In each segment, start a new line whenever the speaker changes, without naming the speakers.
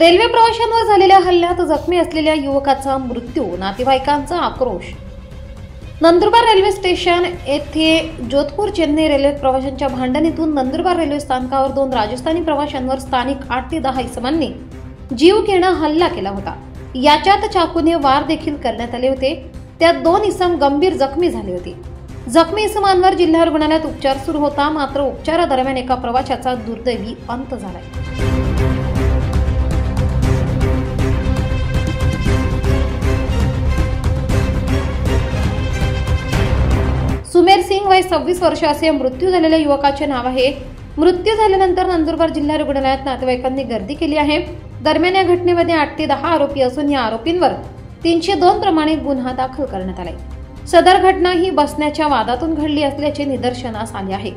Railway प्रवाशांवर झालेल्या हल्ल्यात जखमी असलेल्या युवकाचा मृत्यू, नातेवाईकांचा आक्रोश। नंदुरबार रेल्वे स्टेशन येथे जोधपूर चेन्नई रेल्वे प्रवाशांच्या भांडणीतून नंदुरबार रेल्वे स्थानकावर 2 राजस्थानी प्रवाशांवर स्थानिक 8 ते 10 इसमांनी जीव घेणा हल्ला केला होता। याच्यात चाकूने वार देखील करण्यात आले होते। त्यात 2 इसम गंभीर जखमी झाले होते। जखमी इसमांवर जिल्हा रुग्णालयात उपचार सुरू होता, मात्र उपचारादरम्यान एका प्रवाशाचा दुर्दैवी अंत झाला। सुमेर सिंग वय 26 वर्ष असे मृत्यू झालेल्या युवकाचे नाव आहे। मृत्यू झाल्यानंतर नंदुरबार जिल्हा रुग्णालयात नातेवाईकांनी गर्दी केली आहे। दरम्यान या घटनेमध्ये 8 ते 10 आरोपी असून या आरोपींवर 302 प्रमाणे गुन्हा दाखल करण्यात आलाय। सदर घटना ही बसण्याच्या वादातून घडली असल्याचे निदर्शनास आले आहे।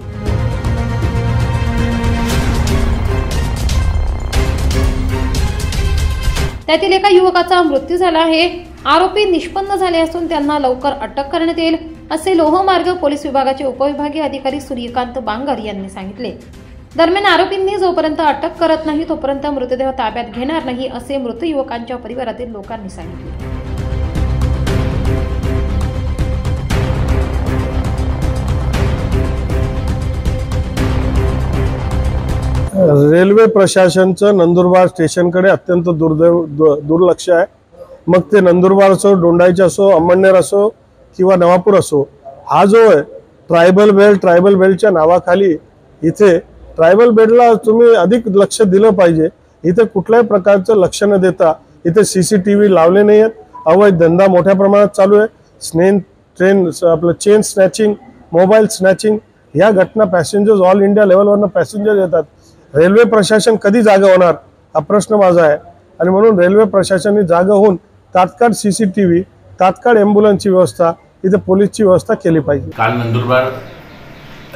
त्यातील एका युवकाचा मृत्यू झाला आहे। आरोपी निष्पन्न झाले असून त्यांना लवकर अटक करण्यात येईल असे लोहमार्ग पोलीस विभागाचे उपविभागीय अधिकारी सूर्यकांत बांगर यांनी सांगितले। दरम्यान आरोपींनी जोपर्यंत अटक करत नाही तोपर्यंत मृतदेह ताब्यात घेणार नाही असे मृत युवकांच्या परिवारातील लोकांनी सांगितले।
रेल्वे प्रशासनाचं नंदुरबार स्टेशनकडे अत्यंत दुर्लक्ष आहे। मग ते नंदुरबार असो, डोंडाईचा असो, अंमळनेर असो किंवा नवापूर असो, हा जो आहे ट्रायबल बेल्टच्या नावाखाली इथे ट्रायबल बेल्टला तुम्ही अधिक लक्ष दिलं पाहिजे। इथे कुठल्याही प्रकारचं लक्ष न देता इथे CCTV लावले नाही आहेत। अवैध धंदा मोठ्या प्रमाणात चालू आहे। चेन स्नॅचिंग, मोबाईल स्नॅचिंग या घटना पॅसेंजर्स ऑल इंडिया लेवलवरनं पॅसेंजर येतात। रेल्वे प्रशासन कधी जागा होणार हा प्रश्न माझा आहे आणि म्हणून रेल्वे प्रशासनाने जागा होऊन तात्काळ CCTV, तात्काळ ॲम्ब्युलन्सची व्यवस्था, इथे पोलीसची व्यवस्था केली पाहिजे।
काल नंदुरबार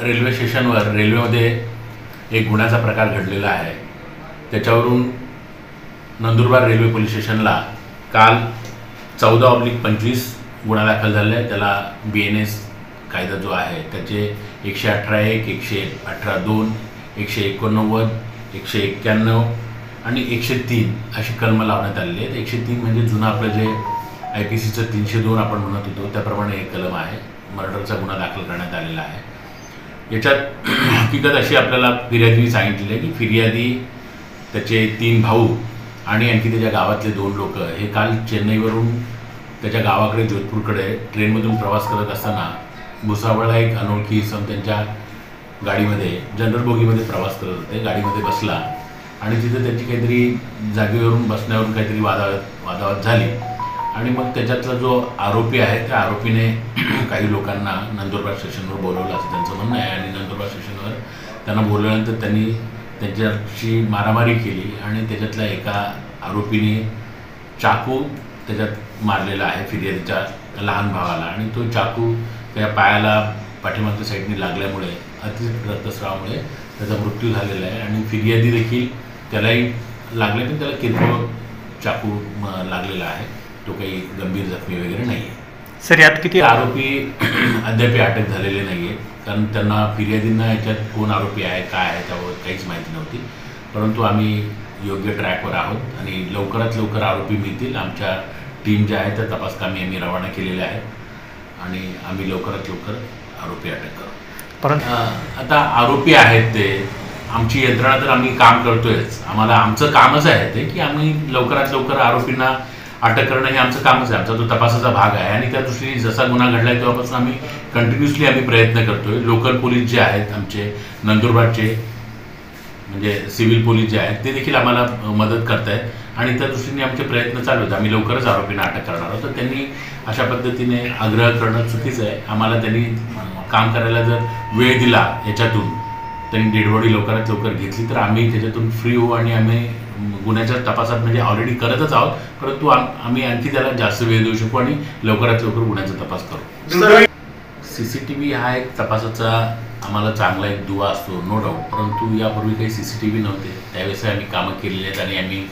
रेल्वे स्टेशनवर रेल्वेमध्ये एक गुन्ह्याचा प्रकार घडलेला आहे। त्याच्यावरून नंदुरबार रेल्वे पोलीस स्टेशनला काल 14/25 गुन्हा दाखल झाला आहे। त्याला BNS कायदा जो आहे त्याचे 118(1), 118(2), 189, 191 आणि 103 अशी कलमं लावण्यात आलेली आहेत। 103 म्हणजे जुनं आपलं जे IPCचं 302 आपण म्हणत होतो त्याप्रमाणे एक कलम आहे। मर्डरचा गुन्हा दाखल करण्यात आलेला आहे। याच्यात हकीकत अशी आपल्याला फिर्यादीने सांगितलेली आहे की फिर्यादी, त्याचे 3 भाऊ आणि आणखी त्याच्या गावातले 2 लोक हे काल चेन्नईवरून त्याच्या गावाकडे जोधपूरकडे ट्रेनमधून प्रवास करत असताना भुसावळला एक अनोळखी इसम त्यांच्या गाडीमध्ये जनरल बोगीमध्ये प्रवास करत होते। गाडीमध्ये बसला आणि तिथे त्याची काहीतरी जागेवरून बसण्यावरून काहीतरी वादावाद झाली आणि मग त्याच्यातला जो आरोपी आहे त्या आरोपीने काही लोकांना नंदुरबार स्टेशनवर बोलवलं असं त्यांचं म्हणणं आहे आणि नंदुरबार स्टेशनवर त्यांना बोलवल्यानंतर त्यांनी त्यांच्याशी मारामारी केली आणि त्याच्यातल्या एका आरोपीने चाकू त्याच्यात मारलेला आहे फिर्यादीच्या लहान भावाला आणि तो चाकू त्या पायाला पाठीमागच्या साईडने लागल्यामुळे अतिरिक्त रक्तस्रावामुळे त्याचा मृत्यू झालेला आहे आणि फिर्यादी देखील त्यालाही लागले पण त्याला किरकोळ चाकू लागलेला आहे। तो काही गंभीर जखमी वगैरे नाही आहे।
सर, यात किती
आरोपी अद्याप अटक झालेले नाही आहेत, कारण त्यांना फिर्यादींना याच्यात कोण आरोपी आहे काय आहे त्याबाबत काहीच माहिती नव्हती। परंतु आम्ही योग्य ट्रॅकवर आहोत आणि लवकरात लवकर आरोपी मिळतील। आमच्या टीम ज्या आहेत त्या तपासकामी आम्ही रवाना केलेल्या आहेत आणि आम्ही लवकरात लवकर आरोपी अटक करू।
परंतु
आता आरोपी आहेत ते आमची यंत्रणा तर आम्ही काम करतोयच। आमचं कामच आहे ते की आम्ही लवकरात लवकर आरोपींना अटक करणं हे आमचं कामच आहे। आमचा तो तपासाचा भाग आहे आणि त्या दृष्टीने जसा गुन्हा घडला आहे तेव्हापासून आम्ही कंटिन्युअसली प्रयत्न करतोय। लोकल पोलीस जे आहेत आमचे नंदुरबारचे म्हणजे सिव्हिल पोलीस जे आहेत ते देखील आम्हाला मदत करत आहेत आणि त्या दृष्टीने आमचे प्रयत्न चालू आहेत। आम्ही लवकरच आरोपींना अटक करणार आहोत। तर त्यांनी अशा पद्धतीने आग्रह करणं चुकीचं आहे। आम्हाला त्यांनी काम करायला जर वेळ दिला, याच्यातून त्यांनी डेड बॉडी लवकरात लवकर घेतली तर आम्ही त्याच्यातून फ्री होऊ आणि आम्ही गुन्ह्याच्या तपासात म्हणजे ऑलरेडी करतच आहोत, परंतु आम्ही आणखी त्याला जास्त वेळ देऊ शकू आणि लवकरात लवकर गुन्ह्याचा तपास करू। CCTV हा एक तपासाचा आम्हाला चांगला एक दुवा असतो, नो डाऊट, परंतु यापूर्वी काही CCTV नव्हते। त्यावेळेस आम्ही कामं केलेली आहेत आणि आम्ही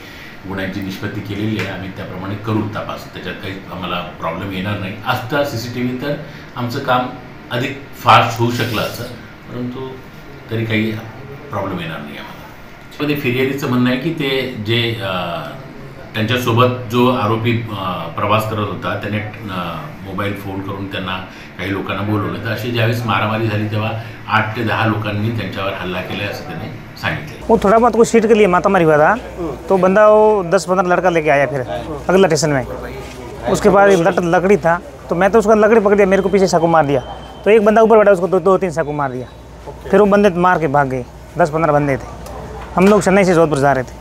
गुन्ह्यांची निष्पत्ती केलेली आहे। आम्ही त्याप्रमाणे करू तपास, त्याच्यात काही आम्हाला प्रॉब्लेम येणार नाही। असता CCTV तर आमचं काम अधिक फास्ट होऊ शकलं असतं, परंतु तरी काही प्रॉब्लेम येणार नाही आम्हाला। मध्ये फिर्यादीचं म्हणणं आहे की ते जे त्यांच्यासोबत जो आरोपी प्रवास करत होता त्याने मोबाईल फोन करून त्यांना काही लोकांना बोलवलं, तर अशी ज्यावेळेस मारामारी झाली तेव्हा 8 ते 10 लोकांनी त्यांच्यावर हल्ला केला असं त्याने सांगितलं।
वो थोड़ा बहुत कुछ सीट के लिए मातामारी हुआ था, तो बंदा वो 10-15 लड़का लेके आया फिर अगला स्टेशन में। उसके बाद लकड़ी था, तो मैं तो उसका लकड़ी पकड़ दिया, मेरे को पीछे चाकू मार दिया। तो एक बंदा ऊपर बैठा, उसको 2-3 चाकू मार दिया। फिर वो बंदे मार के भाग गए, 10-15 बंदे थे। हम लोग चेन्नई से जोधपुर जा रहे थे।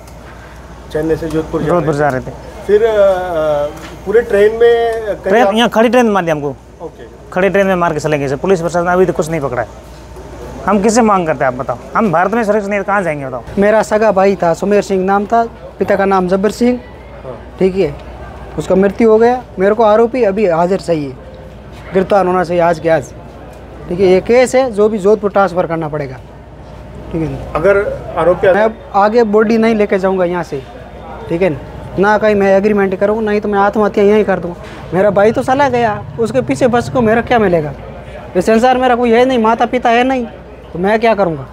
चेन्नई से जोधपुर
जा रहे थे।
फिर पूरे ट्रेन में
ट्रेन यहाँ खड़ी ट्रेन में मार दिया हमको।
ओके।
खड़ी ट्रेन में मार के चले गए। पुलिस प्रशासन अभी तक कुछ नहीं पकड़ा है। हम किससे मांग करते हैं आप बताओ? हम भारत में सुरक्षित नहीं, कहाँ जाएंगे बताओ?
मेरा सगा भाई था, सुमेर सिंह नाम था, पिता का नाम जब्बर सिंह, ठीक है। उसका मृत्यु हो गया। मेरे को आरोपी अभी हाजिर चाहिए, गिरफ्तार होना चाहिए आज के आज, ठीक है। ये केस है जो भी जोधपुर ट्रांसफ़र करना पड़ेगा, ठीक है।
अगर आरोपी
मैं आगे बॉडी नहीं लेके जाऊंगा यहाँ से, ठीक है ना। कहीं मैं एग्रीमेंट करूँ, नहीं तो मैं आत्महत्या यहीं कर दूँ। मेरा भाई तो चला गया, उसके पीछे बस को मेरा क्या मिलेगा? ये संसार मेरा कोई है नहीं, माता पिता है नहीं, तो मैं क्या करूँगा?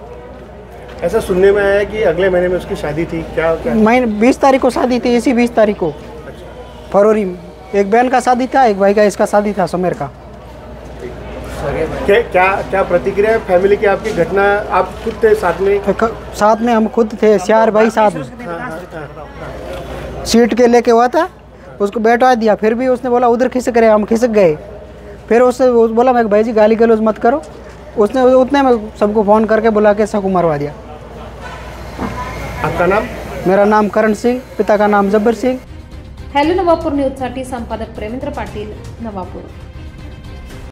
ऐसा सुनने में आया कि अगले महीने में उसकी शादी थी, क्या
महीने 20 तारीख को शादी थी, इसी 20 तारीख को फरवरी में। एक बहन का शादी था, एक भाई का इसका शादी था, सुमेर का।
क्या प्रतिक्रिया है फैमिली की आपकी? घटना आप खुद थे साथ में?
हम खुद थे, 4 भाई साथ में। सीट के लेके हुआ था, उसको बैठवा दिया, फिर भी उसने बोला उधर खिसक रहे, हम खिसक गए। फिर उसने बोला मैं भाई जी गाली गलौज मत करो। उसने उतने में सबको फ़ोन करके बुला के चाकू मरवा दिया।
आपका नाम?
मेरा नाम करण सिंह, पिता का नाम जब्बर सिंह।
हॅलो नवापूर न्यूजसाठी संपादक प्रेमेंद्र पाटील, नवापूर।